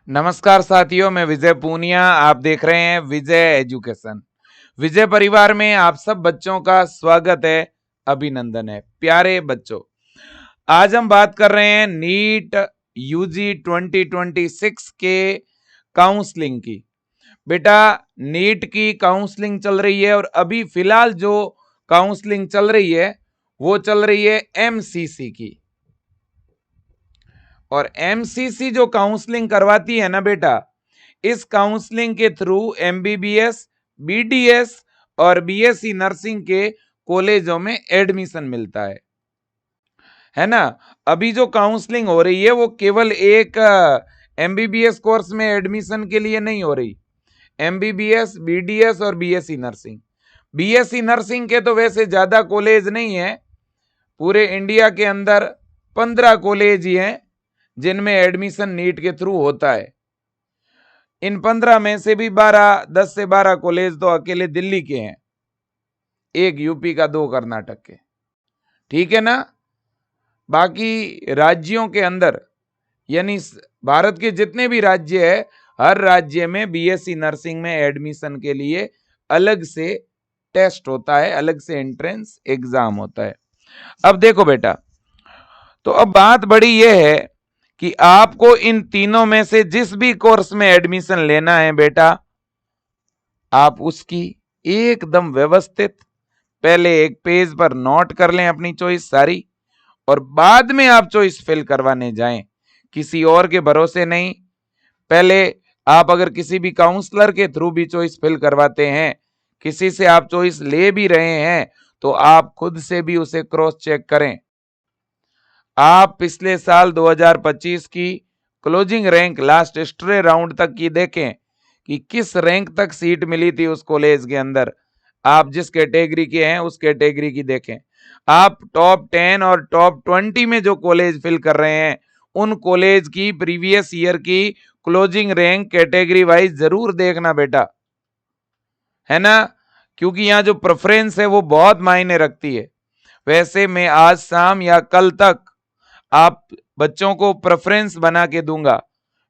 नमस्कार साथियों, मैं विजय पूनिया। आप देख रहे हैं विजय एजुकेशन। विजय परिवार में आप सब बच्चों का स्वागत है, अभिनंदन है। प्यारे बच्चों, आज हम बात कर रहे हैं नीट यूजी 2026 के काउंसलिंग की। बेटा, नीट की काउंसलिंग चल रही है और अभी फिलहाल जो काउंसलिंग चल रही है वो चल रही है एमसीसी की। और एमसीसी जो काउंसलिंग करवाती है ना बेटा, इस काउंसलिंग के थ्रू एमबीबीएस, बीडीएस और बीएससी नर्सिंग के कॉलेजों में एडमिशन मिलता है ना। अभी जो काउंसलिंग हो रही है वो केवल एक एमबीबीएस कोर्स में एडमिशन के लिए नहीं हो रही। एमबीबीएस, बीडीएस और बीएससी नर्सिंग। बीएससी नर्सिंग के तो वैसे ज्यादा कॉलेज नहीं है, पूरे इंडिया के अंदर 15 कॉलेज ही हैं जिनमें एडमिशन नीट के थ्रू होता है। इन 15 में से भी 10 से 12 कॉलेज तो अकेले दिल्ली के हैं, एक यूपी का, 2 कर्नाटक के। ठीक है ना। बाकी राज्यों के अंदर, यानी भारत के जितने भी राज्य है, हर राज्य में बीएससी नर्सिंग में एडमिशन के लिए अलग से टेस्ट होता है, अलग से एंट्रेंस एग्जाम होता है। अब देखो बेटा, तो अब बात बड़ी यह है कि आपको इन तीनों में से जिस भी कोर्स में एडमिशन लेना है बेटा, आप उसकी एकदम व्यवस्थित पहले एक पेज पर नोट कर लें अपनी चॉइस सारी, और बाद में आप चॉइस फिल करवाने जाएं, किसी और के भरोसे नहीं। पहले आप अगर किसी भी काउंसलर के थ्रू भी चॉइस फिल करवाते हैं, किसी से आप चॉइस ले भी रहे हैं, तो आप खुद से भी उसे क्रॉस चेक करें। आप पिछले साल 2025 की closing rank last stray round तक की देखें कि किस रैंक तक सीट मिली थी उस कॉलेज के अंदर। आप जिस कैटेगरी के हैं उस कैटेगरी की देखें। आप टॉप 10 और टॉप 20 में जो कॉलेज फिल कर रहे हैं उन कॉलेज की प्रीवियस ईयर की क्लोजिंग रैंक कैटेगरी वाइज जरूर देखना बेटा, है ना, क्योंकि यहाँ जो प्रेफरेंस है वो बहुत मायने रखती है। वैसे मैं आज शाम या कल तक आप बच्चों को प्रेफरेंस बना के दूंगा,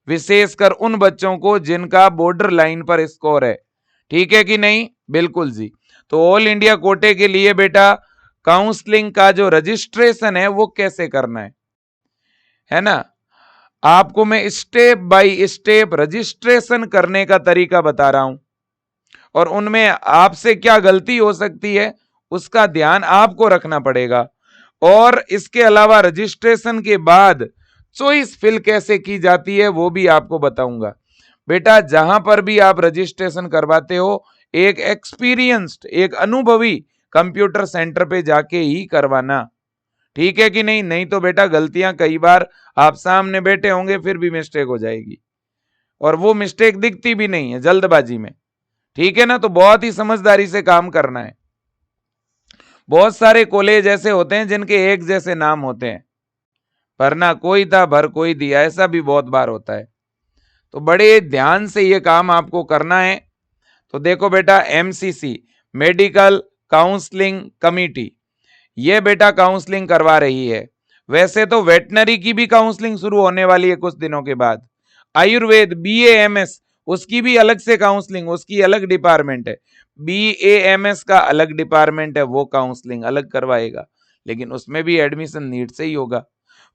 विशेषकर उन बच्चों को जिनका बॉर्डर लाइन पर स्कोर है। ठीक है कि नहीं? बिल्कुल जी। तो ऑल इंडिया कोटे के लिए बेटा काउंसलिंग का जो रजिस्ट्रेशन है वो कैसे करना है ना, आपको मैं स्टेप बाय स्टेप रजिस्ट्रेशन करने का तरीका बता रहा हूं, और उनमें आपसे क्या गलती हो सकती है उसका ध्यान आपको रखना पड़ेगा। और इसके अलावा रजिस्ट्रेशन के बाद चॉइस फिल कैसे की जाती है वो भी आपको बताऊंगा। बेटा, जहां पर भी आप रजिस्ट्रेशन करवाते हो, एक एक्सपीरियंस्ड, एक अनुभवी कंप्यूटर सेंटर पे जाके ही करवाना। ठीक है कि नहीं? नहीं तो बेटा गलतियां कई बार आप सामने बैठे होंगे फिर भी मिस्टेक हो जाएगी, और वो मिस्टेक दिखती भी नहीं है जल्दबाजी में। ठीक है ना। तो बहुत ही समझदारी से काम करना है। बहुत सारे कॉलेज ऐसे होते हैं जिनके एक जैसे नाम होते हैं, पर ना कोई था भर कोई दिया, ऐसा भी बहुत बार होता है। तो बड़े ध्यान से ये काम आपको करना है। तो देखो बेटा, एमसीसी मेडिकल काउंसलिंग कमिटी ये बेटा काउंसलिंग करवा रही है। वैसे तो वेटनरी की भी काउंसलिंग शुरू होने वाली है कुछ दिनों के बाद। आयुर्वेद बीएएमएस, उसकी भी अलग से काउंसलिंग, उसकी अलग डिपार्टमेंट है। बीएएमएस का अलग डिपार्टमेंट है, वो काउंसलिंग अलग करवाएगा, लेकिन उसमें भी एडमिशन नीट से ही होगा।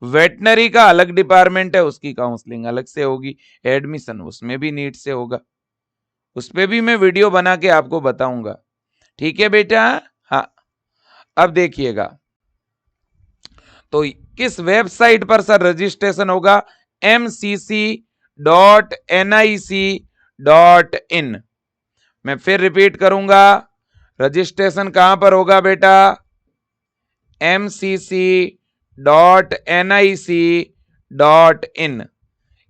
वेटनरी का अलग डिपार्टमेंट है, उसकी काउंसलिंग अलग से होगी, एडमिशन उसमें भी नीट से होगा। उस पर भी मैं वीडियो बना के आपको बताऊंगा। ठीक है बेटा। हाँ, अब देखिएगा, तो किस वेबसाइट पर सर रजिस्ट्रेशन होगा? mcc.nic.in। मैं फिर रिपीट करूंगा, रजिस्ट्रेशन कहां पर होगा बेटा? mcc.nic.in।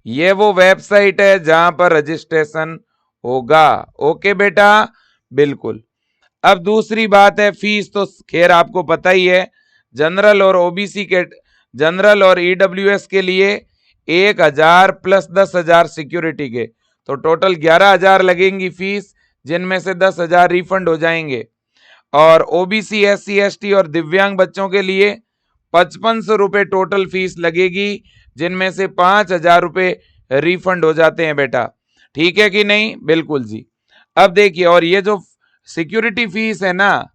ये वो वेबसाइट है जहां पर रजिस्ट्रेशन होगा। ओके बेटा, बिल्कुल। अब दूसरी बात है फीस, तो खैर आपको पता ही है, जनरल और ओबीसी के, जनरल और ईडब्ल्यूएस के लिए 1,000 प्लस 10,000 सिक्योरिटी के, तो टोटल 11,000 लगेंगी फीस, जिनमें से 10,000 रिफंड हो जाएंगे। और ओबीसी, एससी, एसटी और दिव्यांग बच्चों के लिए 5500 रुपये टोटल फीस लगेगी, जिनमें से 5,000 रुपये रिफंड हो जाते हैं बेटा, ठीक है कि नहीं? बिल्कुल जी। अब देखिए, और ये जो सिक्योरिटी फीस है ना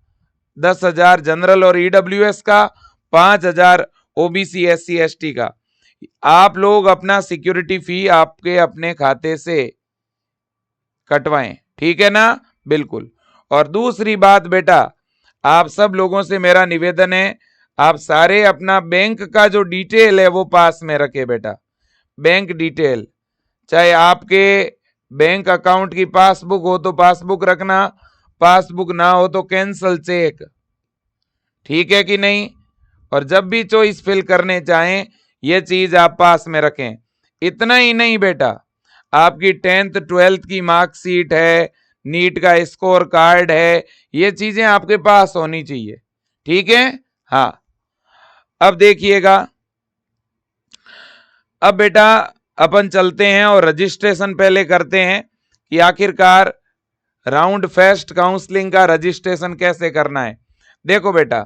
10,000 जनरल और ईडब्ल्यूएस का, 5,000 ओबीसी SC ST का, आप लोग अपना सिक्योरिटी फी आपके अपने खाते से कटवाएं, ठीक है ना? बिल्कुल। और दूसरी बात बेटा, आप सब लोगों से मेरा निवेदन है, आप सारे अपना बैंक का जो डिटेल है वो पास में रखे बेटा। बैंक डिटेल, चाहे आपके बैंक अकाउंट की पासबुक हो तो पासबुक रखना, पासबुक ना हो तो कैंसल चेक, ठीक है कि नहीं? और जब भी चॉइस फिल करने चाहें ये चीज आप पास में रखें। इतना ही नहीं बेटा, आपकी 10th 12th की मार्कशीट है, नीट का स्कोर कार्ड है, ये चीजें आपके पास होनी चाहिए, ठीक है? हाँ, अब देखिएगा, अब बेटा अपन चलते हैं और रजिस्ट्रेशन पहले करते हैं कि आखिरकार राउंड फेस्ट काउंसलिंग का रजिस्ट्रेशन कैसे करना है। देखो बेटा,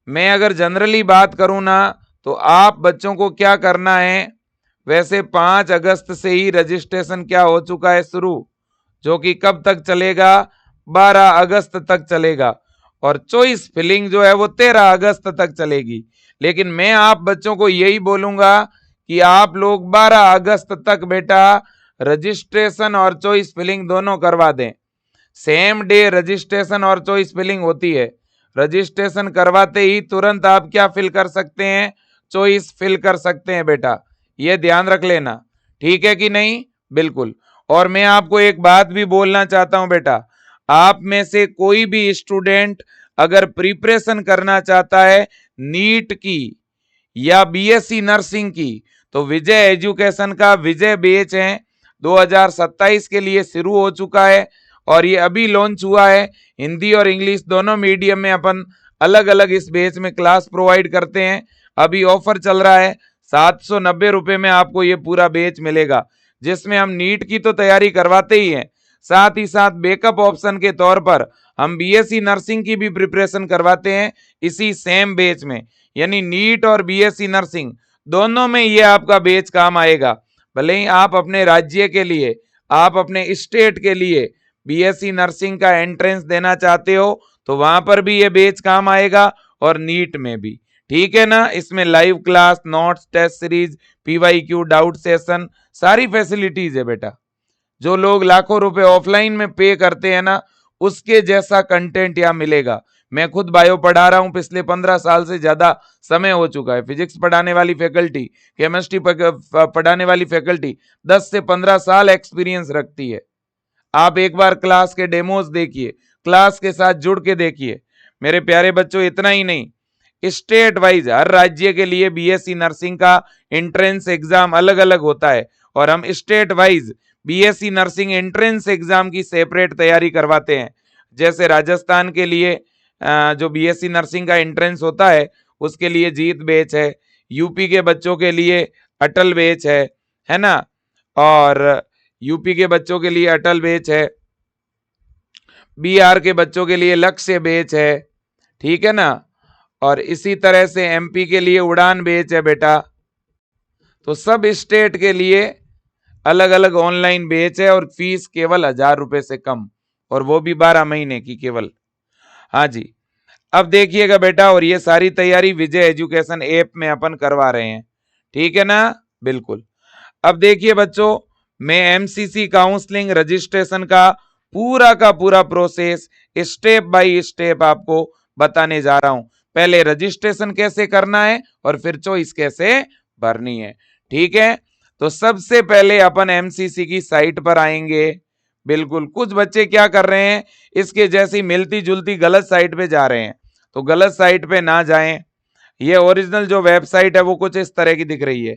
मैं अगर जनरली बात करूं ना तो आप बच्चों को क्या करना है, वैसे 5 अगस्त से ही रजिस्ट्रेशन क्या हो चुका है शुरू, जो कि कब तक चलेगा, 12 अगस्त तक चलेगा, और चॉइस फिलिंग जो है वो 13 अगस्त तक चलेगी। लेकिन मैं आप बच्चों को यही बोलूंगा कि आप लोग 12 अगस्त तक बेटा रजिस्ट्रेशन और चॉइस फिलिंग दोनों करवा दें। सेम डे रजिस्ट्रेशन और चॉइस फिलिंग होती है। रजिस्ट्रेशन करवाते ही तुरंत आप क्या फिल कर सकते हैं, चॉइस फिल कर सकते हैं बेटा, ये ध्यान रख लेना, ठीक है कि नहीं? बिल्कुल। और मैं आपको एक बात भी बोलना चाहता हूं बेटा, आप में से कोई भी स्टूडेंट अगर प्रिपरेशन करना चाहता है नीट की या बीएससी नर्सिंग की, तो विजय एजुकेशन का विजय बैच है 2027 के लिए शुरू हो चुका है, और ये अभी लॉन्च हुआ है। हिंदी और इंग्लिश दोनों मीडियम में अपन अलग अलग इस बैच में क्लास प्रोवाइड करते हैं। अभी ऑफर चल रहा है, 790 रुपए में आपको ये पूरा बैच मिलेगा, जिसमें हम नीट की तो तैयारी करवाते ही हैं, साथ ही साथ बैकअप ऑप्शन के तौर पर हम बीएससी नर्सिंग की भी प्रिपरेशन करवाते हैं इसी सेम बैच में। यानी नीट और बीएससी नर्सिंग दोनों में ये आपका बैच काम आएगा। भले ही आप अपने राज्य के लिए, आप अपने स्टेट के लिए बीएससी नर्सिंग का एंट्रेंस देना चाहते हो तो वहां पर भी ये बैच काम आएगा, और नीट में भी, ठीक है ना? इसमें live class, notes, test series, PYQ, doubt session, सारी फैसिलिटीज है बेटा। जो लोग लाखों रुपए ऑफलाइन में पे करते हैं ना, उसके जैसा कंटेंट यहाँ मिलेगा। मैं खुद बायो पढ़ा रहा हूँ, पिछले 15 साल से ज्यादा समय हो चुका है। फिजिक्स पढ़ाने वाली फैकल्टी, केमिस्ट्री पढ़ाने वाली फैकल्टी 10 से 15 साल एक्सपीरियंस रखती है। आप एक बार क्लास के डेमोज देखिए, क्लास के साथ जुड़ के देखिए मेरे प्यारे बच्चों। इतना ही नहीं, स्टेट वाइज हर राज्य के लिए बीएससी नर्सिंग का एंट्रेंस एग्जाम अलग अलग होता है, और हम state wise BSc nursing entrance exam की सेपरेट तैयारी करवाते हैं। जैसे राजस्थान के लिए जो बीएससी नर्सिंग का एंट्रेंस होता है उसके लिए जीत बैच है, यूपी के बच्चों के लिए अटल बैच है ना, और यूपी के बच्चों के लिए अटल बैच है, बिहार के बच्चों के लिए लक्ष्य बैच है, ठीक है ना, और इसी तरह से एमपी के लिए उड़ान बैच है बेटा। तो सब स्टेट के लिए अलग अलग ऑनलाइन बैच है, और फीस केवल 1000 रुपए से कम, और वो भी 12 महीने की केवल। हाँ जी, अब देखिएगा बेटा, और ये सारी तैयारी विजय एजुकेशन ऐप में अपन करवा रहे हैं, ठीक है ना? बिल्कुल। अब देखिए बच्चों, मैं एमसीसी काउंसलिंग रजिस्ट्रेशन का पूरा प्रोसेस स्टेप बाय स्टेप आपको बताने जा रहा हूं। पहले रजिस्ट्रेशन कैसे करना है और फिर चॉइस कैसे भरनी है, ठीक है? तो सबसे पहले अपन एमसीसी की साइट पर आएंगे। बिल्कुल, कुछ बच्चे क्या कर रहे हैं, इसके जैसी मिलती जुलती गलत साइट पे जा रहे हैं, तो गलत साइट पे ना जाएं। ये ओरिजिनल जो वेबसाइट है वो कुछ इस तरह की दिख रही है,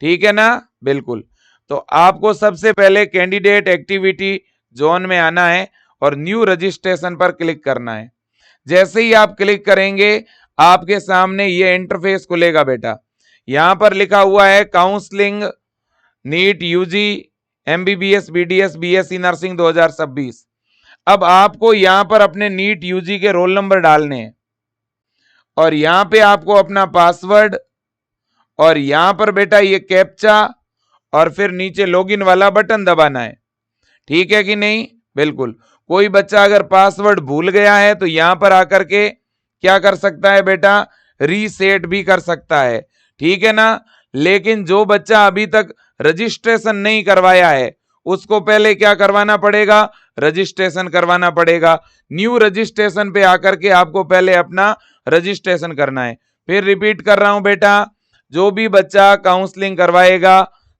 ठीक है ना? बिल्कुल। तो आपको सबसे पहले कैंडिडेट एक्टिविटी जोन में आना है और न्यू रजिस्ट्रेशन पर क्लिक करना है। जैसे ही आप क्लिक करेंगे आपके सामने ये इंटरफेस खुलेगा बेटा। यहां पर लिखा हुआ है counselling NEET UG MBBS BDS BSc nursing 2026। अब आपको यहां पर अपने नीट यूजी के रोल नंबर डालने हैं, और यहां पे आपको अपना पासवर्ड, और यहां पर बेटा ये कैप्चा और फिर नीचे लॉगिन वाला बटन दबाना है। ठीक है कि नहीं? बिल्कुल। कोई बच्चा अगर पासवर्ड भूल गया है तो यहां पर आकर के क्या कर सकता है बेटा? रीसेट भी कर सकता है। ठीक है ना? लेकिन जो बच्चा अभी तक रजिस्ट्रेशन नहीं करवाया है उसको पहले क्या करवाना पड़ेगा? रजिस्ट्रेशन करवाना पड़ेगा। न्यू रजिस्ट्रेशन पे आकर के आपको पहले अपना रजिस्ट्रेशन करना है। फिर रिपीट कर रहा हूं बेटा, जो भी बच्चा काउंसलिंग करवाएगा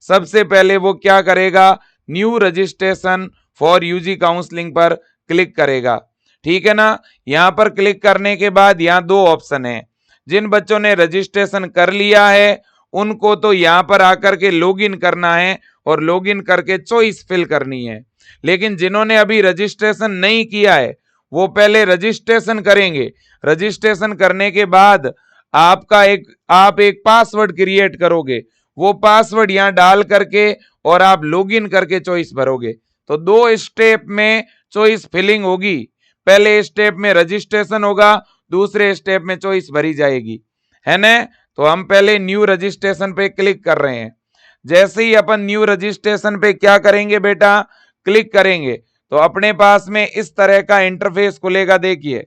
सबसे पहले वो क्या करेगा? New registration for UG counselling पर क्लिक करेगा। ठीक है ना? यहां पर क्लिक करने के बाद यहां दो ऑप्शन है। जिन बच्चों ने रजिस्ट्रेशन कर लिया है उनको तो यहां पर आकर के लॉगिन करना है और लॉगिन करके चॉइस फिल करनी है। लेकिन जिन्होंने अभी रजिस्ट्रेशन नहीं किया है वो पहले रजिस्ट्रेशन करेंगे। रजिस्ट्रेशन करने के बाद आप एक पासवर्ड क्रिएट करोगे। वो पासवर्ड यहां डाल करके और आप लॉगिन करके चॉइस भरोगे। तो दो स्टेप में चॉइस फिलिंग होगी। पहले स्टेप में रजिस्ट्रेशन होगा, दूसरे स्टेप में चॉइस भरी जाएगी, है ना? तो हम पहले न्यू रजिस्ट्रेशन पे क्लिक कर रहे हैं। जैसे ही अपन न्यू रजिस्ट्रेशन पे क्या करेंगे बेटा? क्लिक करेंगे तो अपने पास में इस तरह का इंटरफेस खुलेगा। देखिए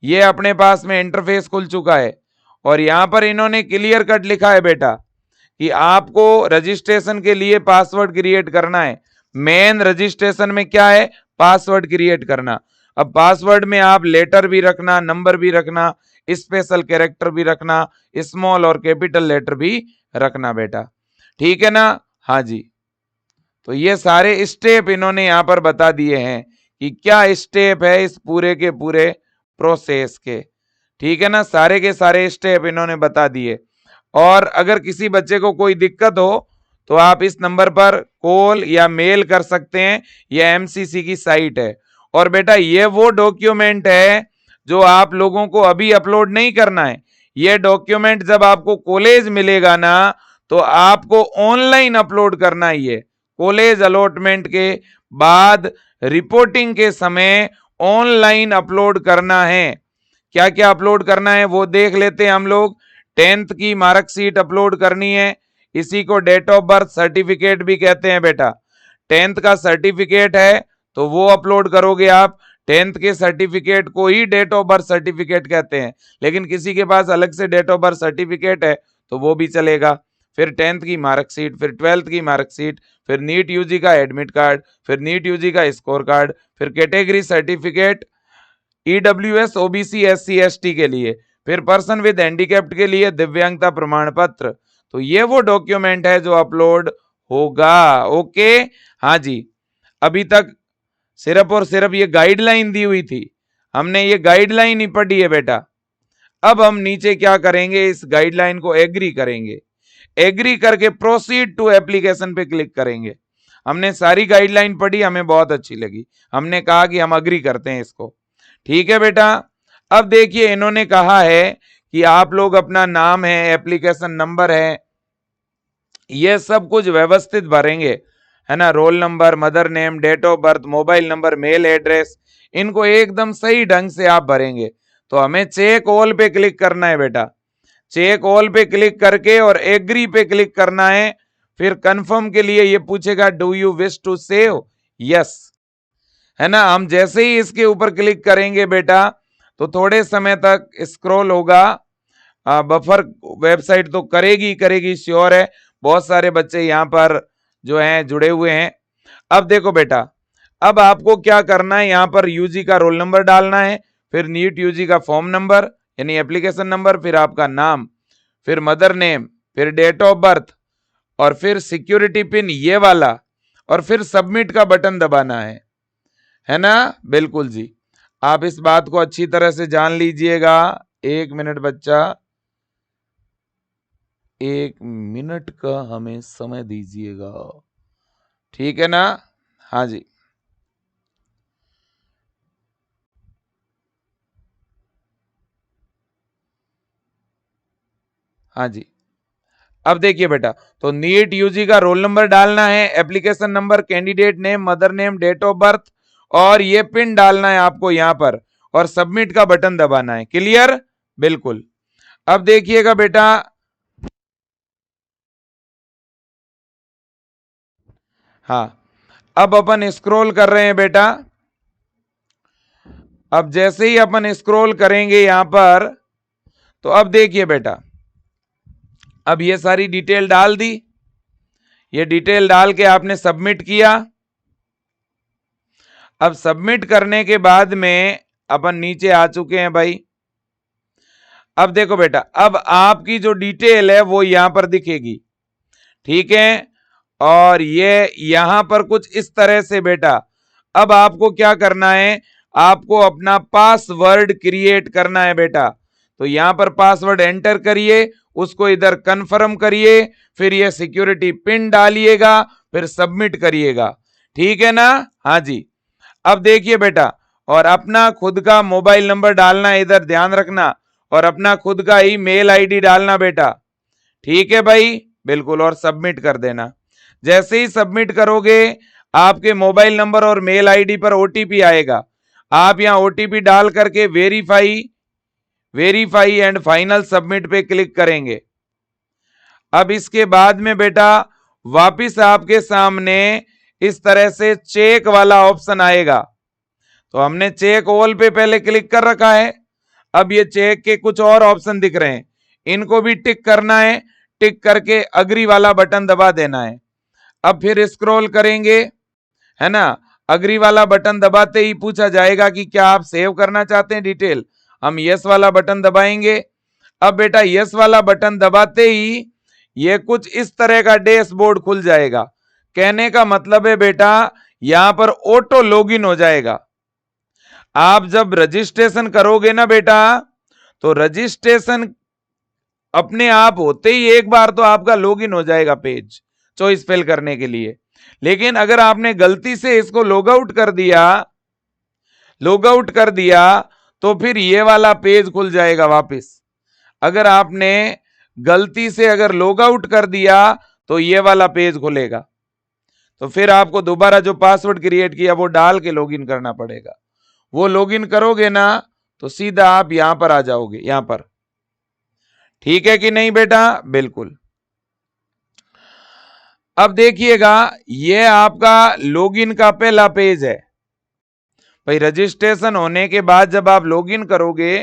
ये अपने पास में इंटरफेस खुल चुका है और यहां पर इन्होंने क्लियर कट लिखा है बेटा कि आपको रजिस्ट्रेशन के लिए पासवर्ड क्रिएट करना है। मेन रजिस्ट्रेशन में क्या है? पासवर्ड क्रिएट करना। अब पासवर्ड में आप लेटर भी रखना, नंबर भी रखना, स्पेशल कैरेक्टर भी रखना, स्मॉल और कैपिटल लेटर भी रखना बेटा। ठीक है ना? हाँ जी। तो ये सारे स्टेप इन्होंने यहां पर बता दिए हैं कि क्या स्टेप है इस पूरे के पूरे प्रोसेस के। ठीक है ना? सारे के सारे स्टेप इन्होंने बता दिए। और अगर किसी बच्चे को कोई दिक्कत हो तो आप इस नंबर पर कॉल या मेल कर सकते हैं। यह एमसीसी की साइट है। और बेटा ये वो डॉक्यूमेंट है जो आप लोगों को अभी अपलोड नहीं करना है। ये डॉक्यूमेंट जब आपको कॉलेज मिलेगा ना तो आपको ऑनलाइन अपलोड करना ही है। कॉलेज अलॉटमेंट के बाद रिपोर्टिंग के समय ऑनलाइन अपलोड करना है। क्या क्या अपलोड करना है वो देख लेते हैं हम लोग। 10th की मार्कशीट अपलोड करनी है। इसी को डेट ऑफ बर्थ सर्टिफिकेट भी कहते हैं बेटा। 10th का सर्टिफिकेट है तो वो अपलोड करोगे आप। 10th के सर्टिफिकेट को ही डेट ऑफ बर्थ सर्टिफिकेट कहते हैं। लेकिन किसी के पास अलग से डेट ऑफ बर्थ सर्टिफिकेट है तो वो भी चलेगा। फिर 10th की मार्कशीट, फिर 12th की मार्कशीट, फिर नीट यूजी का एडमिट कार्ड, फिर नीट यूजी का स्कोर कार्ड, फिर category certificate EWS, OBC, SC, ST के लिए, फिर पर्सन विद हैंडीकैप्ड के लिए दिव्यांगता प्रमाण पत्र। तो ये वो डॉक्यूमेंट है जो अपलोड होगा। ओके, हाँ जी। अभी तक सिर्फ और सिर्फ ये गाइडलाइन दी हुई थी, हमने ये गाइडलाइन ही पढ़ी है बेटा। अब हम नीचे क्या करेंगे? इस गाइडलाइन को एग्री करेंगे। एग्री करके प्रोसीड टू एप्लीकेशन पे क्लिक करेंगे। हमने सारी गाइडलाइन पढ़ी, हमें बहुत अच्छी लगी, हमने कहा कि हम अग्री करते हैं इसको। ठीक है बेटा। अब देखिए इन्होंने कहा है कि आप लोग अपना नाम है, एप्लीकेशन नंबर है, ये सब कुछ व्यवस्थित भरेंगे, है ना? Roll number, mother name, date of birth, mobile number, mail address, इनको एकदम सही ढंग से आप भरेंगे। तो हमें चेक ऑल पे क्लिक करना है बेटा। चेक ऑल पे क्लिक करके और एग्री पे क्लिक करना है। फिर कंफर्म के लिए ये पूछेगा do you wish to save? Yes, है ना? हम जैसे ही इसके ऊपर क्लिक करेंगे बेटा तो थोड़े समय तक स्क्रॉल होगा। बफर वेबसाइट तो करेगी श्योर है। बहुत सारे बच्चे यहाँ पर जो हैं जुड़े हुए हैं। अब देखो बेटा, अब आपको क्या करना है? यहाँ पर यूजी का रोल नंबर डालना है, फिर नीट यूजी का फॉर्म नंबर यानी एप्लीकेशन नंबर, फिर आपका नाम, फिर मदर नेम, फिर डेट ऑफ बर्थ, और फिर सिक्योरिटी पिन ये वाला, और फिर सबमिट का बटन दबाना है ना? बिल्कुल जी। आप इस बात को अच्छी तरह से जान लीजिएगा। 1 मिनट बच्चा, 1 मिनट का हमें समय दीजिएगा। ठीक है ना? हाँ जी। हाँ जी। अब देखिए बेटा, तो नीट यूजी का रोल नंबर डालना है, application number, candidate name, mother name, date of birth, और ये पिन डालना है आपको यहां पर, और सबमिट का बटन दबाना है। क्लियर? बिल्कुल। अब देखिएगा बेटा, हाँ, अब अपन स्क्रॉल कर रहे हैं बेटा। अब जैसे ही अपन स्क्रॉल करेंगे यहां पर, तो अब देखिए बेटा, अब ये सारी डिटेल डाल दी, ये डिटेल डाल के आपने सबमिट किया। अब सबमिट करने के बाद में अपन नीचे आ चुके हैं भाई। अब देखो बेटा, अब आपकी जो डिटेल है वो यहां पर दिखेगी, ठीक है। और ये यहां पर कुछ इस तरह से बेटा, अब आपको क्या करना है, आपको अपना पासवर्ड क्रिएट करना है बेटा। तो यहां पर पासवर्ड एंटर करिए, उसको इधर कंफर्म करिए, फिर ये सिक्योरिटी पिन डालिएगा, फिर सबमिट करिएगा, ठीक है ना। हाँ जी। अब देखिए बेटा, और अपना खुद का मोबाइल नंबर डालना है, इधर ध्यान रखना, और अपना खुद का ही मेल आईडी डालना बेटा, ठीक है भाई, बिल्कुल, और सबमिट कर देना। जैसे ही सबमिट करोगे आपके मोबाइल नंबर और मेल आईडी पर ओटीपी आएगा। आप यहां ओटीपी डाल करके वेरीफाई एंड फाइनल सबमिट पे क्लिक करेंगे। अब इसके बाद में बेटा वापिस आपके सामने इस तरह से चेक वाला ऑप्शन आएगा। तो हमने चेक ऑल पे पहले क्लिक कर रखा है, अब ये चेक के कुछ और ऑप्शन दिख रहे हैं, इनको भी टिक करना है, टिक करके अग्री वाला बटन दबा देना है। अब फिर स्क्रॉल करेंगे, है ना, अग्री वाला बटन दबाते ही पूछा जाएगा कि क्या आप सेव करना चाहते हैं डिटेल, हम यस वाला बटन दबाएंगे। अब बेटा यस वाला बटन दबाते ही ये कुछ इस तरह का डैशबोर्ड खुल जाएगा। कहने का मतलब है बेटा यहां पर ऑटो लॉगिन हो जाएगा। आप जब रजिस्ट्रेशन करोगे ना बेटा, तो रजिस्ट्रेशन अपने आप होते ही एक बार तो आपका लॉगिन हो जाएगा पेज चॉइस फिल करने के लिए। लेकिन अगर आपने गलती से इसको लॉग आउट कर दिया तो फिर ये वाला पेज खुल जाएगा वापस। अगर आपने गलती से अगर लॉग आउट कर दिया तो ये वाला पेज खुलेगा, तो फिर आपको दोबारा जो पासवर्ड क्रिएट किया वो डाल के लॉगिन करना पड़ेगा। वो लॉगिन करोगे ना तो सीधा आप यहां पर आ जाओगे, यहां पर, ठीक है कि नहीं बेटा, बिल्कुल। अब देखिएगा ये आपका लॉगिन का पहला पेज है भाई। रजिस्ट्रेशन होने के बाद जब आप लॉगिन करोगे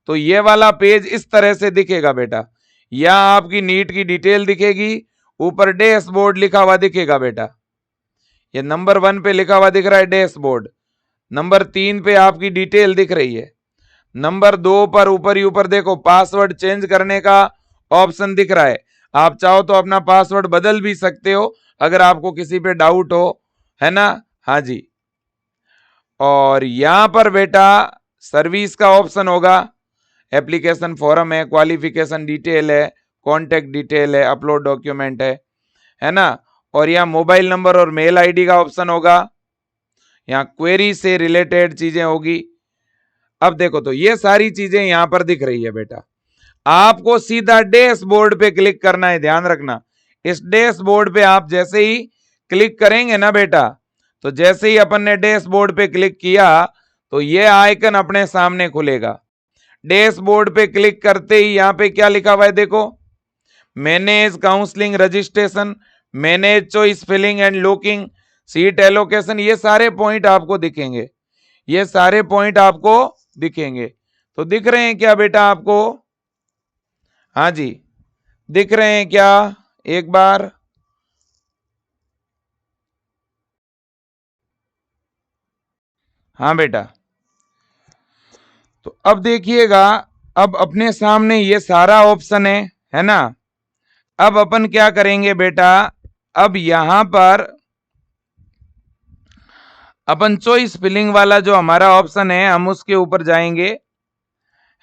तो ये वाला पेज इस तरह से दिखेगा बेटा। यहां आपकी नीट की डिटेल दिखेगी, ऊपर डैशबोर्ड लिखा हुआ दिखेगा बेटा। ये नंबर 1 पे लिखा हुआ दिख रहा है डैशबोर्ड, नंबर 3 पे आपकी डिटेल दिख रही है, नंबर 2 पर ऊपर ही ऊपर देखो पासवर्ड चेंज करने का ऑप्शन दिख रहा है। आप चाहो तो अपना पासवर्ड बदल भी सकते हो अगर आपको किसी पे डाउट हो, है ना। हाँ जी। और यहां पर बेटा सर्विस का ऑप्शन होगा, एप्लीकेशन फॉर्म है, क्वालिफिकेशन डिटेल है, कॉन्टेक्ट डिटेल है, अपलोड डॉक्यूमेंट है ना। और यहाँ मोबाइल नंबर और मेल आईडी का ऑप्शन होगा, यहाँ क्वेरी से रिलेटेड चीजें होगी। अब देखो तो ये सारी चीजें यहां पर दिख रही है बेटा। आपको सीधा डैशबोर्ड पे क्लिक करना है, ध्यान रखना। इस डैशबोर्ड पे आप जैसे ही क्लिक करेंगे ना बेटा, तो जैसे ही अपन ने डैशबोर्ड पे क्लिक किया तो ये आइकन अपने सामने खुलेगा। डैशबोर्ड पे क्लिक करते ही यहां पे क्या लिखा हुआ है देखो, manage counselling registration, manage choice filling and locking, seat allocation, ये सारे पॉइंट आपको दिखेंगे, ये सारे पॉइंट आपको दिखेंगे। तो दिख रहे हैं क्या बेटा आपको? हाँ जी, दिख रहे हैं क्या? एक बार हाँ बेटा। तो अब देखिएगा, अब अपने सामने ये सारा ऑप्शन है ना। अब अपन क्या करेंगे बेटा, अब यहां पर अपन चॉइस फिलिंग वाला जो हमारा ऑप्शन है हम उसके ऊपर जाएंगे,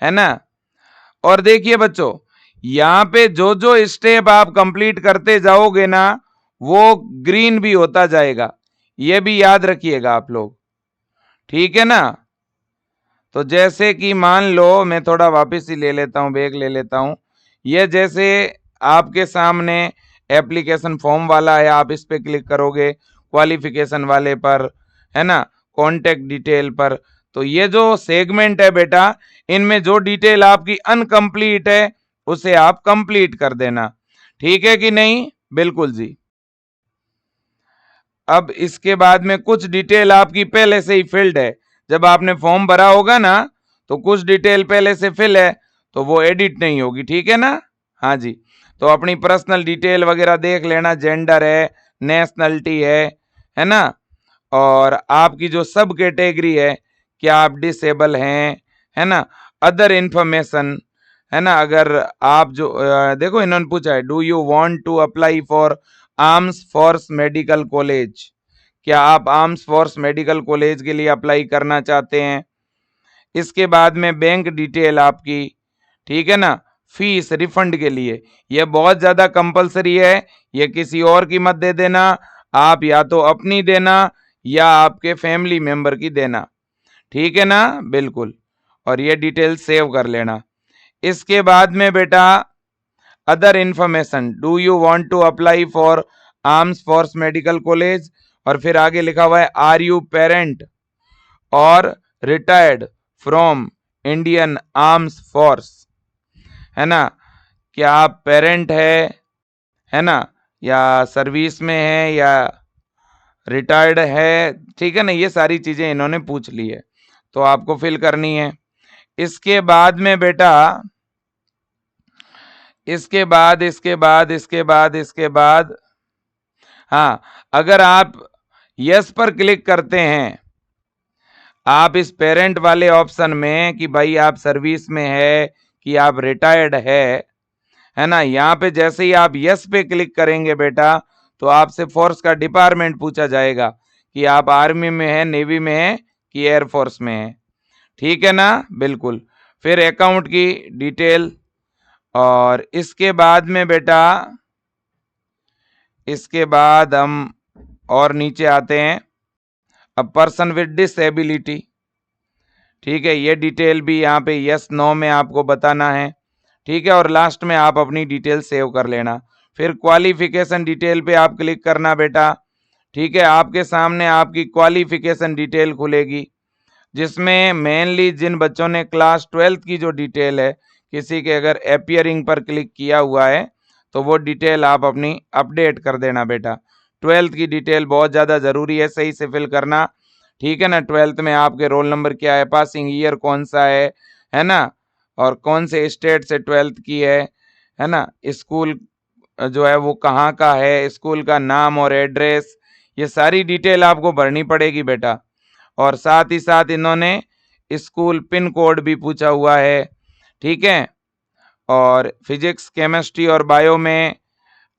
है ना। और देखिए बच्चों, यहां पे जो जो स्टेप आप कंप्लीट करते जाओगे ना वो ग्रीन भी होता जाएगा, ये भी याद रखिएगा आप लोग, ठीक है ना। तो जैसे कि मान लो मैं थोड़ा वापस ही ले लेता हूं, बैग ले लेता हूं। ये जैसे आपके सामने एप्लीकेशन फॉर्म वाला है, आप इस पे क्लिक करोगे, क्वालिफिकेशन वाले पर, है ना, कॉन्टेक्ट डिटेल पर। तो ये जो सेगमेंट है बेटा, इनमें जो डिटेल आपकी अनकंप्लीट है उसे आप कंप्लीट कर देना, ठीक है कि नहीं, बिल्कुल जी। अब इसके बाद में कुछ डिटेल आपकी पहले से ही फिल्ड है, जब आपने फॉर्म भरा होगा ना तो कुछ डिटेल पहले से फिल है, तो वो एडिट नहीं होगी, ठीक है ना। हाँ जी, तो अपनी पर्सनल डिटेल वगैरह देख लेना, जेंडर है, नेशनलिटी है ना, और आपकी जो सब कैटेगरी है, क्या आप डिसेबल हैं, है ना, अदर इंफॉर्मेशन, है ना। अगर आप जो देखो इन्होंने पूछा है, do you want to apply for arms force medical college, क्या आप आर्म्स फोर्स मेडिकल कॉलेज के लिए अप्लाई करना चाहते हैं। इसके बाद में बैंक डिटेल आपकी, ठीक है ना, फीस रिफंड के लिए, ये बहुत ज्यादा कंपलसरी है, ये किसी और की मत दे देना, आप या तो अपनी देना या आपके फैमिली मेंबर की देना, ठीक है ना, बिल्कुल। और ये डिटेल सेव कर लेना। इसके बाद में बेटा other information, do you want to apply for arms force medical college, और फिर आगे लिखा हुआ है are you parent or retired from Indian arms force, है ना, क्या आप पेरेंट है ना, या सर्विस में है या रिटायर्ड है, ठीक है ना, ये सारी चीजें इन्होंने पूछ ली है, तो आपको फिल करनी है। इसके बाद में बेटा इसके बाद हाँ, अगर आप यस पर क्लिक करते हैं, आप इस पेरेंट वाले ऑप्शन में कि भाई आप सर्विस में है कि आप रिटायर्ड है ना, यहाँ पे जैसे ही आप यस पे क्लिक करेंगे बेटा, तो आपसे फोर्स का डिपार्टमेंट पूछा जाएगा कि आप आर्मी में है, नेवी में है कि एयरफोर्स में है, ठीक है ना, बिल्कुल। फिर अकाउंट की डिटेल, और इसके बाद में बेटा इसके बाद हम और नीचे आते हैं, अब पर्सन विद डिसेबिलिटी, ठीक है, ये डिटेल भी यहाँ पे यस नो में आपको बताना है, ठीक है, और लास्ट में आप अपनी डिटेल सेव कर लेना। फिर क्वालिफिकेशन डिटेल पे आप क्लिक करना बेटा, ठीक है, आपके सामने आपकी क्वालिफिकेशन डिटेल खुलेगी, जिसमें मेनली जिन बच्चों ने क्लास 12th की जो डिटेल है, किसी के अगर अपियरिंग पर क्लिक किया हुआ है तो वो डिटेल आप अपनी अपडेट कर देना बेटा। 12th की डिटेल बहुत ज़्यादा ज़रूरी है, सही से फिल करना, ठीक है ना। 12th में आपके रोल नंबर क्या है, पासिंग ईयर कौन सा है ना, और कौन से स्टेट से 12th की है ना, स्कूल जो है वो कहाँ का है, स्कूल का नाम और एड्रेस, ये सारी डिटेल आपको भरनी पड़ेगी बेटा। और साथ ही साथ इन्होंने स्कूल पिन कोड भी पूछा हुआ है, ठीक है, और फिजिक्स केमिस्ट्री और बायो में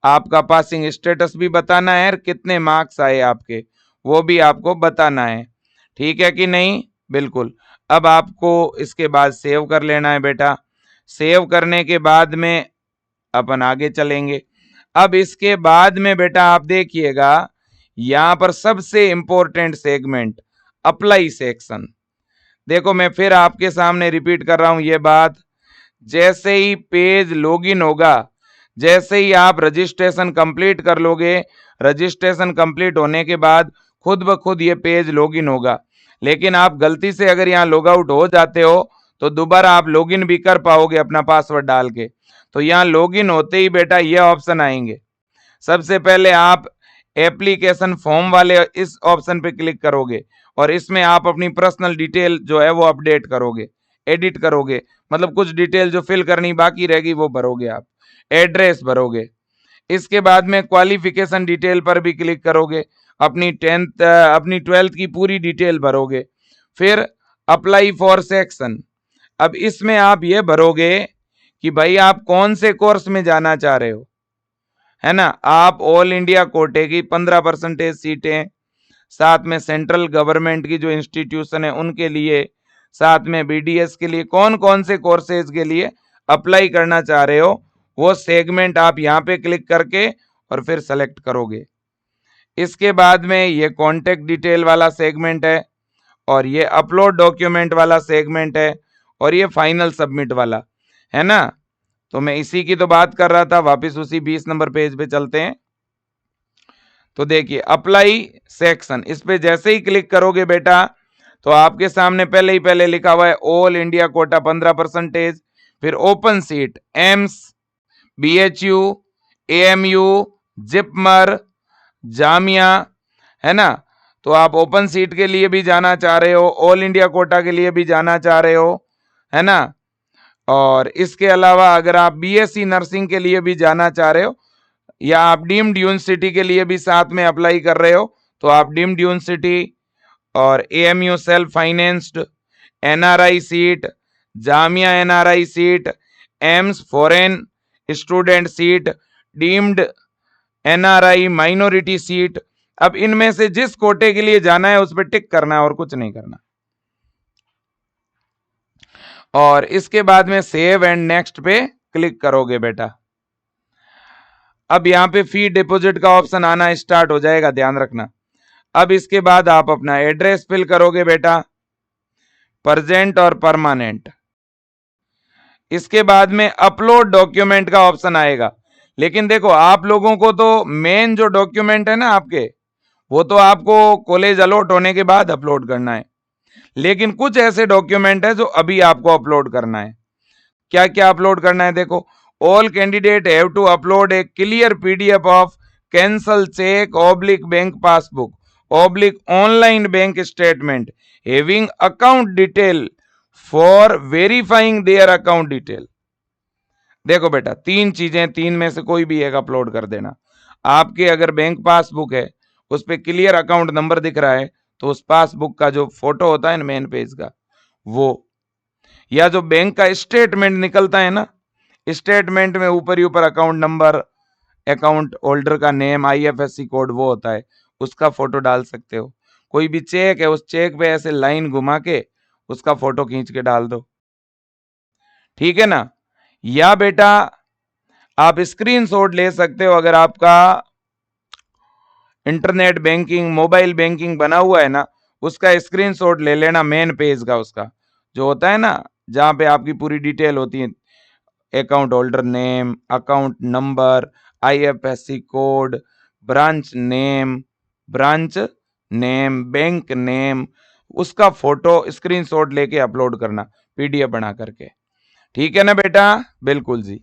आपका पासिंग स्टेटस भी बताना है, और कितने मार्क्स आए आपके वो भी आपको बताना है, ठीक है कि नहीं, बिल्कुल। अब आपको इसके बाद सेव कर लेना है बेटा। सेव करने के बाद में अपन आगे चलेंगे। अब इसके बाद में बेटा आप देखिएगा, यहाँ पर सबसे इंपॉर्टेंट सेगमेंट अप्लाई सेक्शन, देखो मैं फिर आपके सामने रिपीट कर रहा हूं ये बात, जैसे ही पेज लॉगिन होगा, जैसे ही आप रजिस्ट्रेशन कंप्लीट कर लोगे, रजिस्ट्रेशन कंप्लीट होने के बाद खुद ब खुद ये पेज लॉगिन होगा, लेकिन आप गलती से अगर यहाँ लॉग आउट हो जाते हो तो दोबारा आप लॉगिन भी कर पाओगे अपना पासवर्ड डाल के। तो यहाँ लॉगिन होते ही बेटा ये ऑप्शन आएंगे, सबसे पहले आप एप्लीकेशन फॉर्म वाले इस ऑप्शन पे क्लिक करोगे, और इसमें आप अपनी पर्सनल डिटेल जो है वो अपडेट करोगे, एडिट करोगे, मतलब कुछ डिटेल जो फिल करनी बाकी रहेगी वो भरोगे, आप एड्रेस भरोगे। इसके बाद में क्वालिफिकेशन डिटेल पर भी क्लिक करोगे, अपनी 12th की पूरी डिटेल भरोगे। फिर अप्लाई फॉर सेक्शन, अब इसमें आप ये भरोगे कि भाई आप कौन से कोर्स में जाना चाह रहे हो, है ना। आप ऑल इंडिया कोटे की 15% सीटें, साथ में सेंट्रल गवर्नमेंट की जो इंस्टीट्यूशन है उनके लिए, साथ में बीडीएस के लिए, कौन कौन से कोर्सेज के लिए अप्लाई करना चाह रहे हो, वो सेगमेंट आप यहाँ पे क्लिक करके और फिर सेलेक्ट करोगे। इसके बाद में ये कॉन्टेक्ट डिटेल वाला सेगमेंट है, और ये अपलोड डॉक्यूमेंट वाला सेगमेंट है, और ये फाइनल सबमिट वाला है ना। तो मैं इसी की तो बात कर रहा था, वापस उसी 20 नंबर पेज पे चलते हैं। तो देखिए अप्लाई सेक्शन, इस पे जैसे ही क्लिक करोगे बेटा, तो आपके सामने पहले लिखा हुआ है ऑल इंडिया कोटा 15%, फिर open seat AIIMS, BHU, AMU, JIPMER, Jamia, है ना। तो आप ओपन सीट के लिए भी जाना चाह रहे हो, ऑल इंडिया कोटा के लिए भी जाना चाह रहे हो, है ना। और इसके अलावा अगर आप बीएससी नर्सिंग के लिए भी जाना चाह रहे हो, या आप डीम्ड यूनिवर्सिटी के लिए भी साथ में अप्लाई कर रहे हो, तो आप डीम्ड यूनिवर्सिटी और AMU self financed, NRI seat, Jamia NRI seat, AIIMS foreign student seat, deemed NRI minority seat, अब इनमें से जिस कोटे के लिए जाना है उस पर टिक करना है और कुछ नहीं करना। और इसके बाद में सेव एंड नेक्स्ट पे क्लिक करोगे बेटा। अब यहाँ पे फी डिपॉजिट का ऑप्शन आना स्टार्ट हो जाएगा, ध्यान रखना। अब इसके बाद आप अपना एड्रेस फिल करोगे बेटा, प्रेजेंट और परमानेंट। इसके बाद में अपलोड डॉक्यूमेंट का ऑप्शन आएगा। लेकिन देखो, आप लोगों को तो मेन जो डॉक्यूमेंट है ना आपके, वो तो आपको कॉलेज अलॉट होने के बाद अपलोड करना है। लेकिन कुछ ऐसे डॉक्यूमेंट है जो अभी आपको अपलोड करना है। क्या क्या अपलोड करना है देखो, all candidate have to upload a clear PDF of cancel cheque oblique bank passbook oblique online bank statement having account detail for verifying their account detail. देखो बेटा, तीन चीजें, तीन में से कोई भी एक अपलोड कर देना। आपके अगर बैंक पासबुक है, उस पर क्लियर अकाउंट नंबर दिख रहा है, तो उस पासबुक का जो फोटो होता है ना मेन पेज का, वो, या जो बैंक का स्टेटमेंट निकलता है ना, स्टेटमेंट में ऊपर ही ऊपर अकाउंट नंबर, अकाउंट होल्डर का नेम, आईएफएससी कोड वो होता है, उसका फोटो डाल सकते हो। कोई भी चेक है, उस चेक पे ऐसे लाइन घुमा के उसका फोटो खींच के डाल दो, ठीक है ना। या बेटा आप स्क्रीनशॉट ले सकते हो, अगर आपका इंटरनेट बैंकिंग, मोबाइल बैंकिंग बना हुआ है ना, उसका स्क्रीनशॉट ले लेना, मेन पेज का, उसका जो होता है ना, जहां पे आपकी पूरी डिटेल होती है, account holder name, account number, IFSC code, branch name, bank name, उसका फोटो स्क्रीनशॉट लेके अपलोड करना पीडीएफ बना करके, ठीक है ना बेटा। बिल्कुल जी।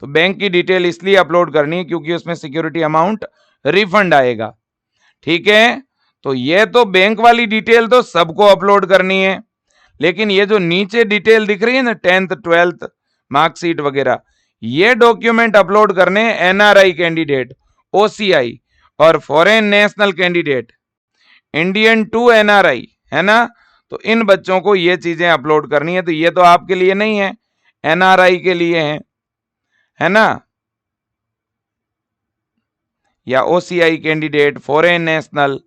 तो बैंक की डिटेल इसलिए अपलोड करनी है क्योंकि उसमें सिक्योरिटी अमाउंट रिफंड आएगा, ठीक है। तो ये तो बैंक वाली डिटेल तो सबको अपलोड करनी है, लेकिन ये जो नीचे डिटेल दिख रही है ना, 10th 12th मार्कशीट वगैरह, ये डॉक्यूमेंट अपलोड करने एनआरआई कैंडिडेट, ओसीआई और foreign national candidate, Indian to NRI, है ना। तो इन बच्चों को ये चीजें अपलोड करनी है। तो ये तो आपके लिए नहीं है, एनआरआई के लिए है ना, या ओसीआई कैंडिडेट, फॉरेन नेशनल,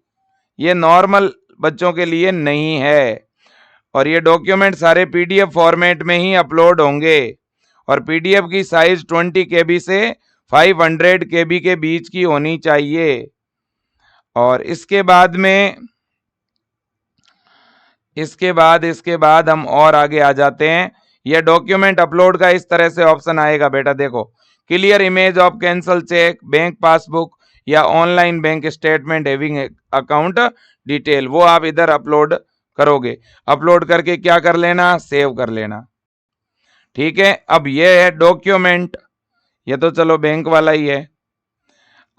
ये नॉर्मल बच्चों के लिए नहीं है। और ये डॉक्यूमेंट सारे पीडीएफ फॉर्मेट में ही अपलोड होंगे, और पीडीएफ की साइज 20 केबी से 500 केबी के बीच की होनी चाहिए। और इसके बाद हम और आगे आ जाते हैं। ये डॉक्यूमेंट अपलोड का इस तरह से ऑप्शन आएगा बेटा, देखो, clear image of cancel cheque, bank passbook या online bank statement having account detail, वो आप इधर अपलोड करोगे। अपलोड करके क्या कर लेना, सेव कर लेना, ठीक है। अब ये है डॉक्यूमेंट, ये तो चलो बैंक वाला ही है।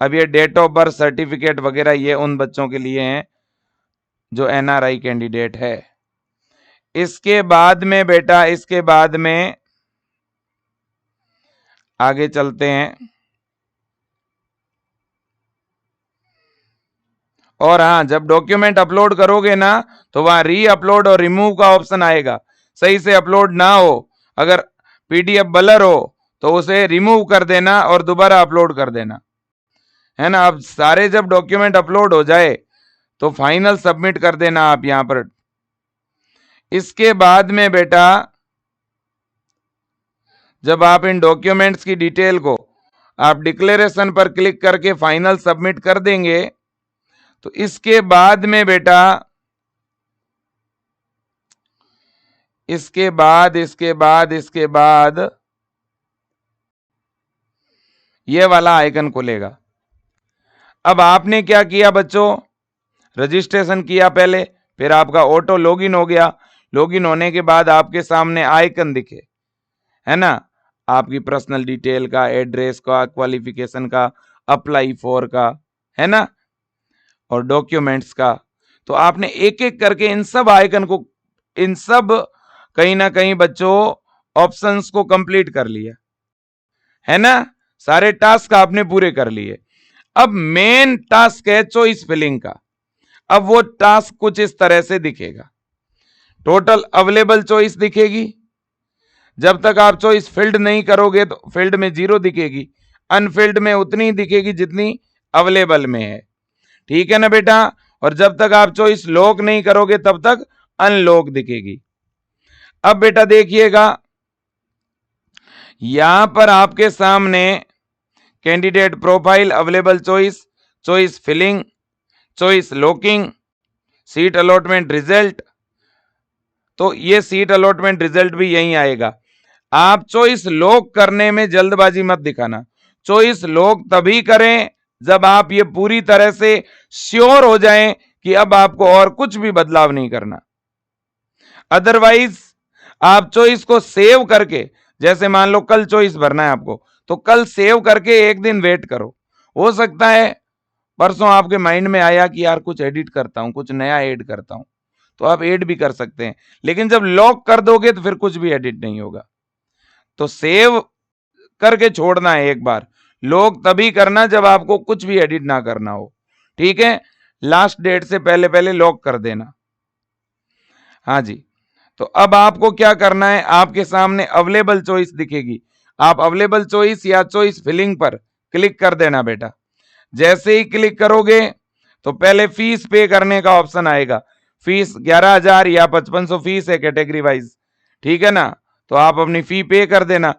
अब ये डेट ऑफ बर्थ सर्टिफिकेट वगैरह, ये उन बच्चों के लिए हैं जो एनआरआई कैंडिडेट है। इसके बाद में बेटा, इसके बाद में आगे चलते हैं। और हाँ, जब डॉक्यूमेंट अपलोड करोगे ना, तो वहां री अपलोड और रिमूव का ऑप्शन आएगा। सही से अपलोड ना हो, अगर पीडीएफ ब्लर हो, तो उसे रिमूव कर देना और दोबारा अपलोड कर देना, है ना। अब सारे जब डॉक्यूमेंट अपलोड हो जाए तो फाइनल सबमिट कर देना आप यहां पर। इसके बाद में बेटा, जब आप इन डॉक्यूमेंट्स की डिटेल को आप डिक्लेरेशन पर क्लिक करके फाइनल सबमिट कर देंगे, तो इसके बाद में बेटा, इसके बाद ये वाला आइकन खुलेगा। अब आपने क्या किया बच्चों, रजिस्ट्रेशन किया पहले, फिर आपका ऑटो लॉगिन हो गया। लॉगिन होने के बाद आपके सामने आइकन दिखे, है ना, आपकी पर्सनल डिटेल का, एड्रेस का, क्वालिफिकेशन का, अप्लाई फॉर का, है ना। और डॉक्यूमेंट्स का। तो आपने एक एक करके इन सब आइकन को, इन सब कहीं ना कहीं बच्चों ऑप्शंस को कंप्लीट कर लिया है ना, सारे टास्क आपने पूरे कर लिए। अब मेन टास्क है चॉइस फिलिंग का। अब वो टास्क कुछ इस तरह से दिखेगा। टोटल अवेलेबल चॉइस दिखेगी। जब तक आप चॉइस फिल्ड नहीं करोगे तो फील्ड में 0 दिखेगी, अनफिल्ड में उतनी दिखेगी जितनी अवेलेबल में है। ठीक है ना बेटा। और जब तक आप चॉइस लॉक नहीं करोगे तब तक अनलॉक दिखेगी। अब बेटा देखिएगा, यहां पर आपके सामने candidate profile, available choice, choice filling, choice locking, seat allotment result. तो ये सीट अलॉटमेंट रिजल्ट भी यहीं आएगा। आप चॉइस लॉक करने में जल्दबाजी मत दिखाना। चॉइस लॉक तभी करें जब आप ये पूरी तरह से श्योर हो जाएं कि अब आपको और कुछ भी बदलाव नहीं करना। अदरवाइज आप चॉइस को सेव करके, जैसे मान लो कल चॉइस भरना है आपको, तो कल सेव करके एक दिन वेट करो। हो सकता है परसों आपके माइंड में आया कि यार कुछ एडिट करता हूं, कुछ नया ऐड करता हूं, तो आप ऐड भी कर सकते हैं। लेकिन जब लॉक कर दोगे तो फिर कुछ भी एडिट नहीं होगा। तो सेव करके छोड़ना है एक बार, लॉक तभी करना जब आपको कुछ भी एडिट ना करना हो। ठीक है, लास्ट डेट से पहले पहले लॉक कर देना। हाँ जी। तो अब आपको क्या करना है, आपके सामने अवेलेबल चॉइस दिखेगी। आप अवेलेबल चॉइस या चॉइस फिलिंग पर क्लिक कर देना बेटा। जैसे ही क्लिक करोगे तो पहले फीस पे करने का ऑप्शन आएगा। फीस 11,000 या 5500 फीस है कैटेगरी वाइज। ठीक है ना, तो आप अपनी फी पे कर देना।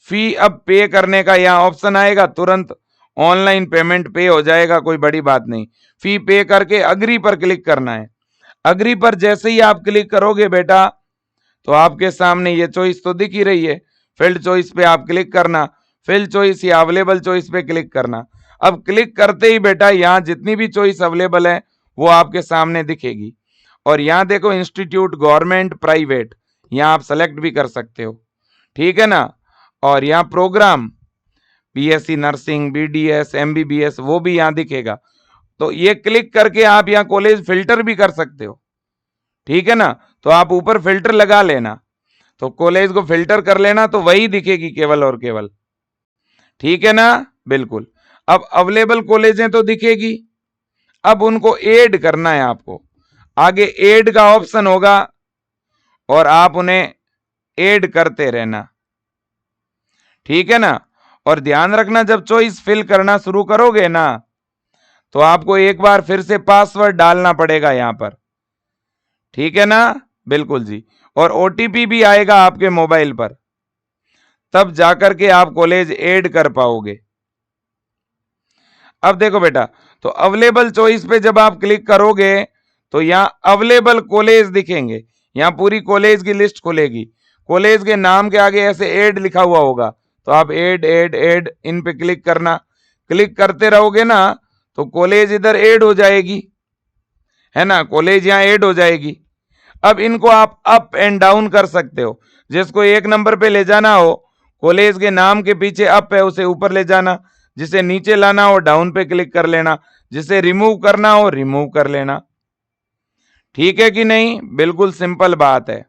फी अब पे करने का यहाँ ऑप्शन आएगा, तुरंत ऑनलाइन पेमेंट पे हो जाएगा, कोई बड़ी बात नहीं। फी पे करके अग्री पर क्लिक करना है। अग्री पर जैसे ही आप क्लिक करोगे बेटा तो आपके सामने ये चॉइस तो दिख ही रही है। फील्ड चॉइस पे आप क्लिक करना, फील्ड चॉइस या अवेलेबल चॉइस पे क्लिक करना। अब क्लिक करते ही बेटा यहाँ जितनी भी चॉइस अवेलेबल है वो आपके सामने दिखेगी। और यहाँ देखो इंस्टीट्यूट, गवर्नमेंट, प्राइवेट, यहाँ आप सेलेक्ट भी कर सकते हो। ठीक है ना। और यहाँ programme, BSc nursing, BDS, MBBS, वो भी यहाँ दिखेगा। तो ये क्लिक करके आप यहाँ कॉलेज फिल्टर भी कर सकते हो। ठीक है ना, तो आप ऊपर फिल्टर लगा लेना, तो कॉलेज को फिल्टर कर लेना, तो वही दिखेगी केवल और केवल। ठीक है ना, बिल्कुल। अब अवेलेबल कॉलेजें तो दिखेगी, अब उनको ऐड करना है आपको। आगे ऐड का ऑप्शन होगा और आप उन्हें ऐड करते रहना। ठीक है ना। और ध्यान रखना, जब चॉइस फिल करना शुरू करोगे ना तो आपको एक बार फिर से पासवर्ड डालना पड़ेगा यहां पर। ठीक है ना, बिल्कुल जी। और ओटीपी भी आएगा आपके मोबाइल पर, तब जाकर के आप कॉलेज ऐड कर पाओगे। अब देखो बेटा, तो अवेलेबल चॉइस पे जब आप क्लिक करोगे तो यहां अवेलेबल कॉलेज दिखेंगे। यहां पूरी कॉलेज की लिस्ट खुलेगी। कॉलेज के नाम के आगे ऐसे ऐड लिखा हुआ होगा, तो आप ऐड ऐड ऐड इन पे क्लिक करना। क्लिक करते रहोगे ना तो कॉलेज इधर ऐड हो जाएगी, है ना, कॉलेज यहाँ ऐड हो जाएगी। अब इनको आप अप एंड डाउन कर सकते हो। जिसको 1 नंबर पे ले जाना हो, कॉलेज के नाम के पीछे अप है उसे ऊपर ले जाना, जिसे नीचे लाना हो डाउन पे क्लिक कर लेना, जिसे रिमूव करना हो रिमूव कर लेना। ठीक है कि नहीं, बिल्कुल सिंपल बात है।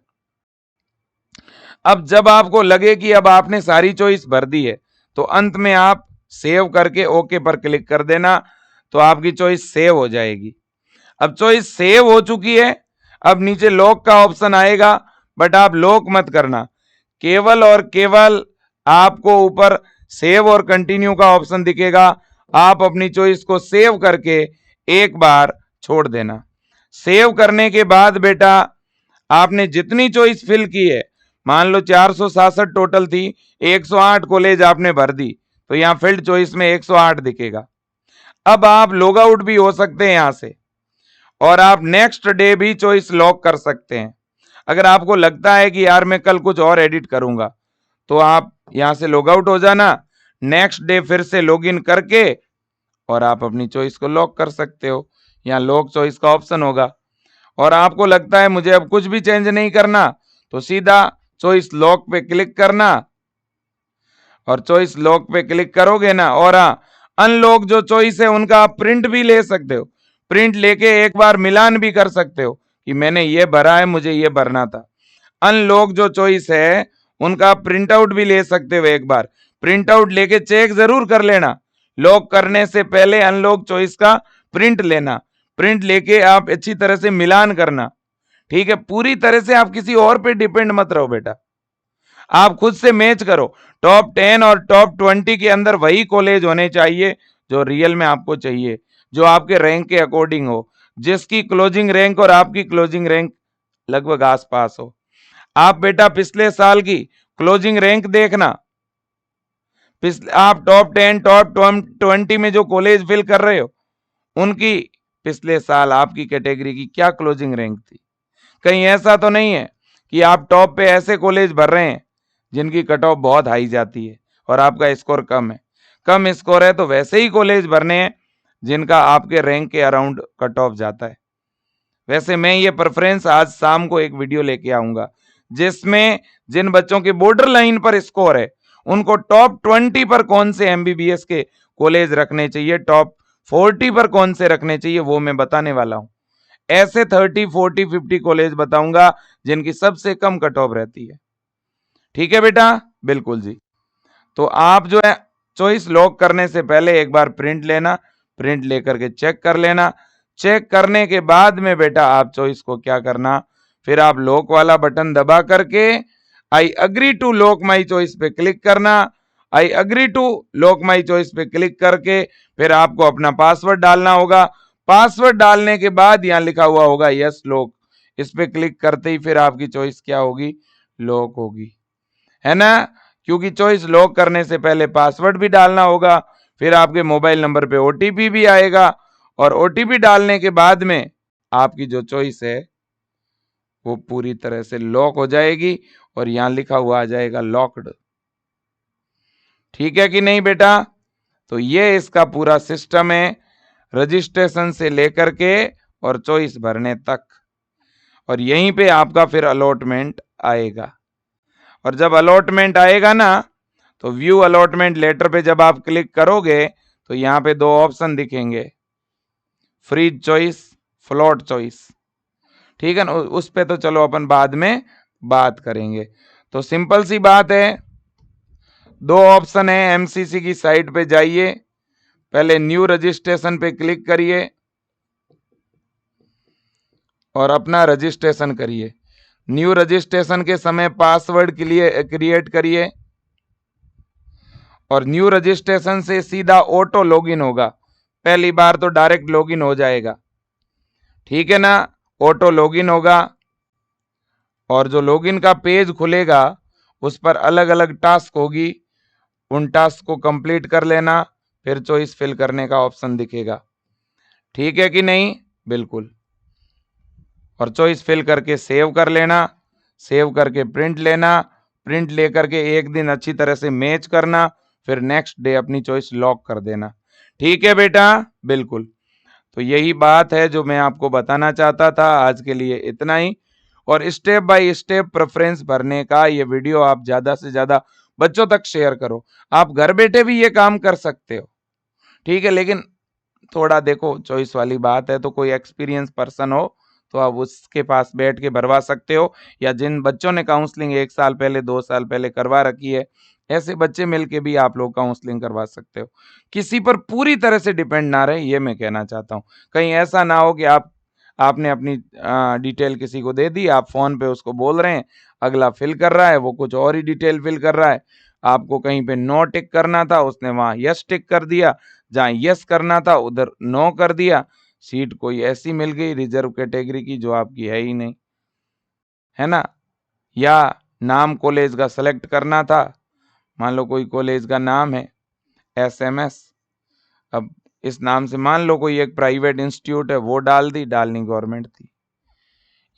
अब जब आपको लगे कि अब आपने सारी चॉइस भर दी है तो अंत में आप सेव करके ओके पर क्लिक कर देना, तो आपकी चॉइस सेव हो जाएगी। अब चॉइस सेव हो चुकी है, अब नीचे लॉक का ऑप्शन आएगा, बट आप लॉक मत करना। केवल और केवल आपको ऊपर सेव और कंटिन्यू का ऑप्शन दिखेगा। आप अपनी चॉइस को सेव करके एक बार छोड़ देना। सेव करने के बाद बेटा आपने जितनी चॉइस फिल की है, मान लो 467 टोटल थी, 108 कॉलेज आपने भर दी, तो यहाँ फिल्ड चॉइस में 108 दिखेगा। अब आप लॉग आउट भी हो सकते हैं यहां से, और आप नेक्स्ट डे भी चॉइस लॉक कर सकते हैं। अगर आपको लगता है कि यार मैं कल कुछ और एडिट करूंगा, तो आप यहां से लॉग आउट हो जाना, नेक्स्ट डे फिर से लॉगिन करके और आप अपनी चॉइस को लॉक कर सकते हो। यहाँ लॉक चॉइस का ऑप्शन होगा। और आपको लगता है मुझे अब कुछ भी चेंज नहीं करना, तो सीधा चॉइस लॉक पे क्लिक करना, और चॉइस लॉक पे क्लिक करोगे ना, और हाँ, अनलॉक जो चॉइस है उनका आप प्रिंट भी ले सकते हो। प्रिंट लेके एक बार मिलान भी कर सकते हो कि मैंने ये भरा है, मुझे ये भरना था। अनलॉक जो चॉइस है उनका प्रिंट आउट भी ले सकते हो, एक बार प्रिंट आउट लेके चेक जरूर कर लेना। लॉक करने से पहले अनलॉक चॉइस का प्रिंट लेना, प्रिंट लेके आप अच्छी तरह से मिलान करना। ठीक है, पूरी तरह से आप किसी और पे डिपेंड मत रहो बेटा, आप खुद से मैच करो। टॉप 10 और टॉप 20 के अंदर वही कॉलेज होने चाहिए जो रियल में आपको चाहिए, जो आपके रैंक के अकॉर्डिंग हो, जिसकी क्लोजिंग रैंक और आपकी क्लोजिंग रैंक लगभग आसपास हो। आप बेटा पिछले साल की क्लोजिंग रैंक देखना, पिछले आप टॉप 10 टॉप 20 में जो कॉलेज फिल कर रहे हो उनकी पिछले साल आपकी कैटेगरी की क्या क्लोजिंग रैंक थी। कहीं ऐसा तो नहीं है कि आप टॉप पे ऐसे कॉलेज भर रहे हैं जिनकी कट ऑफ बहुत हाई जाती है और आपका स्कोर कम है। कम स्कोर है तो वैसे ही कॉलेज भरने हैं जिनका आपके रैंक के अराउंड कट ऑफ जाता है। वैसे मैं ये प्रेफरेंस आज शाम को एक वीडियो लेके आऊंगा जिसमें जिन बच्चों के बॉर्डर लाइन पर स्कोर है उनको टॉप 20 पर कौन से एमबीबीएस के कॉलेज रखने चाहिए, टॉप 40 पर कौन से रखने चाहिए, वो मैं बताने वाला हूं। ऐसे 30 40 50 कॉलेज बताऊंगा जिनकी सबसे कम कट ऑफ रहती है। ठीक है बेटा, बिल्कुल जी। तो आप जो है चॉइस लॉक करने से पहले एक बार प्रिंट लेना, प्रिंट लेकर के चेक कर लेना। चेक करने के बाद में बेटा आप चॉइस को क्या करना, फिर आप लॉक वाला बटन दबा करके I agree to lock my choice पे क्लिक करना। I agree to lock my choice पे क्लिक करके फिर आपको अपना पासवर्ड डालना होगा। पासवर्ड डालने के बाद यहाँ लिखा हुआ होगा यस लॉक, इस पे क्लिक करते ही फिर आपकी चॉइस क्या होगी, लॉक होगी, है ना। क्योंकि चॉइस लॉक करने से पहले पासवर्ड भी डालना होगा, फिर आपके मोबाइल नंबर पे ओटीपी भी आएगा और ओटीपी डालने के बाद में आपकी जो चॉइस है वो पूरी तरह से लॉक हो जाएगी और यहां लिखा हुआ आ जाएगा लॉक्ड। ठीक है कि नहीं बेटा। तो ये इसका पूरा सिस्टम है, रजिस्ट्रेशन से लेकर के और चॉइस भरने तक, और यहीं पे आपका फिर अलॉटमेंट आएगा। और जब अलॉटमेंट आएगा ना तो व्यू अलॉटमेंट लेटर पे जब आप क्लिक करोगे तो यहाँ पे दो ऑप्शन दिखेंगे, फ्री चॉइस, फ्लॉट चॉइस। ठीक है ना, उस पे तो चलो अपन बाद में बात करेंगे। तो सिंपल सी बात है, दो ऑप्शन है, एमसीसी की साइट पे जाइए, पहले न्यू रजिस्ट्रेशन पे क्लिक करिए और अपना रजिस्ट्रेशन करिए। न्यू रजिस्ट्रेशन के समय पासवर्ड के लिए क्रिएट करिए और न्यू रजिस्ट्रेशन से सीधा ऑटो लॉगिन होगा, पहली बार तो डायरेक्ट लॉगिन हो जाएगा। ठीक है ना, ऑटो लॉगिन होगा और जो लॉगिन का पेज खुलेगा उस पर अलग अलग टास्क होगी, उन टास्क को कंप्लीट कर लेना, फिर चॉइस फिल करने का ऑप्शन दिखेगा। ठीक है कि नहीं, बिल्कुल। और चॉइस फिल करके सेव कर लेना, सेव करके प्रिंट लेना, प्रिंट लेकर के एक दिन अच्छी तरह से मैच करना, फिर नेक्स्ट डे अपनी चॉइस लॉक कर देना। ठीक है बेटा, बिल्कुल। तो यही बात है जो मैं आपको बताना चाहता था। आज के लिए इतना ही। और स्टेप बाय स्टेप प्रेफरेंस भरने का ये वीडियो आप ज्यादा से ज्यादा बच्चों तक शेयर करो। आप घर बैठे भी ये काम कर सकते हो, ठीक है, लेकिन थोड़ा देखो चॉइस वाली बात है, तो कोई एक्सपीरियंस पर्सन हो तो आप उसके पास बैठ के भरवा सकते हो, या जिन बच्चों ने काउंसलिंग 1 साल पहले 2 साल पहले करवा रखी है ऐसे बच्चे मिलके भी आप लोग काउंसलिंग करवा सकते हो। किसी पर पूरी तरह से डिपेंड ना रहे, ये मैं कहना चाहता हूँ। कहीं ऐसा ना हो कि आपने अपनी डिटेल किसी को दे दी, आप फोन पे उसको बोल रहे हैं, अगला फिल कर रहा है, वो कुछ और ही डिटेल फिल कर रहा है। आपको कहीं पे नो टिक करना था, उसने वहां यस टिक कर दिया, जहां यस करना था उधर नो कर दिया। सीट कोई ऐसी मिल गई रिजर्व कैटेगरी की जो आपकी है ही नहीं, है ना। या नाम कॉलेज का सेलेक्ट करना था, मान लो कोई कॉलेज का नाम है एसएमएस, अब इस नाम से मान लो कोई एक प्राइवेट इंस्टीट्यूट है, वो डाल दी, डालनी गवर्नमेंट थी।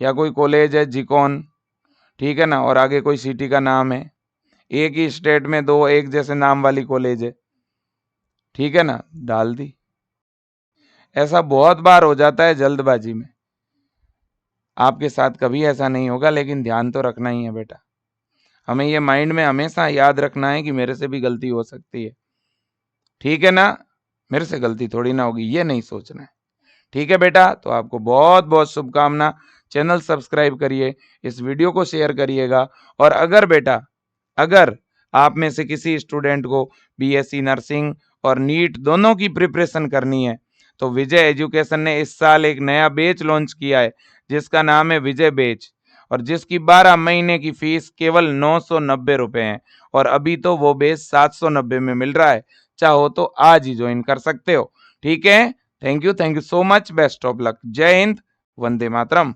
या कोई कॉलेज है जिकॉन, ठीक है ना, और आगे कोई सिटी का नाम है, एक ही स्टेट में दो एक जैसे नाम वाली कॉलेज है, ठीक है ना, डाल दी। ऐसा बहुत बार हो जाता है जल्दबाजी में, आपके साथ कभी ऐसा नहीं होगा, लेकिन ध्यान तो रखना ही है बेटा। हमें ये माइंड में हमेशा याद रखना है कि मेरे से भी गलती हो सकती है, ठीक है ना, मेरे से गलती थोड़ी ना होगी, ये नहीं सोचना है। ठीक है बेटा, तो आपको बहुत बहुत शुभकामना। चैनल सब्सक्राइब करिए, इस वीडियो को शेयर करिएगा। और अगर आप में से किसी स्टूडेंट को बीएससी नर्सिंग और नीट दोनों की प्रिपरेशन करनी है, तो विजय एजुकेशन ने इस साल एक नया बैच लॉन्च किया है जिसका नाम है विजय बैच, और जिसकी 12 महीने की फीस केवल 990 रुपए है। और अभी तो वो बैच 790 में मिल रहा है। चाहो तो आज ही ज्वाइन कर सकते हो। ठीक है, thank you so much, best of luck, जय हिंद, वंदे मातरम।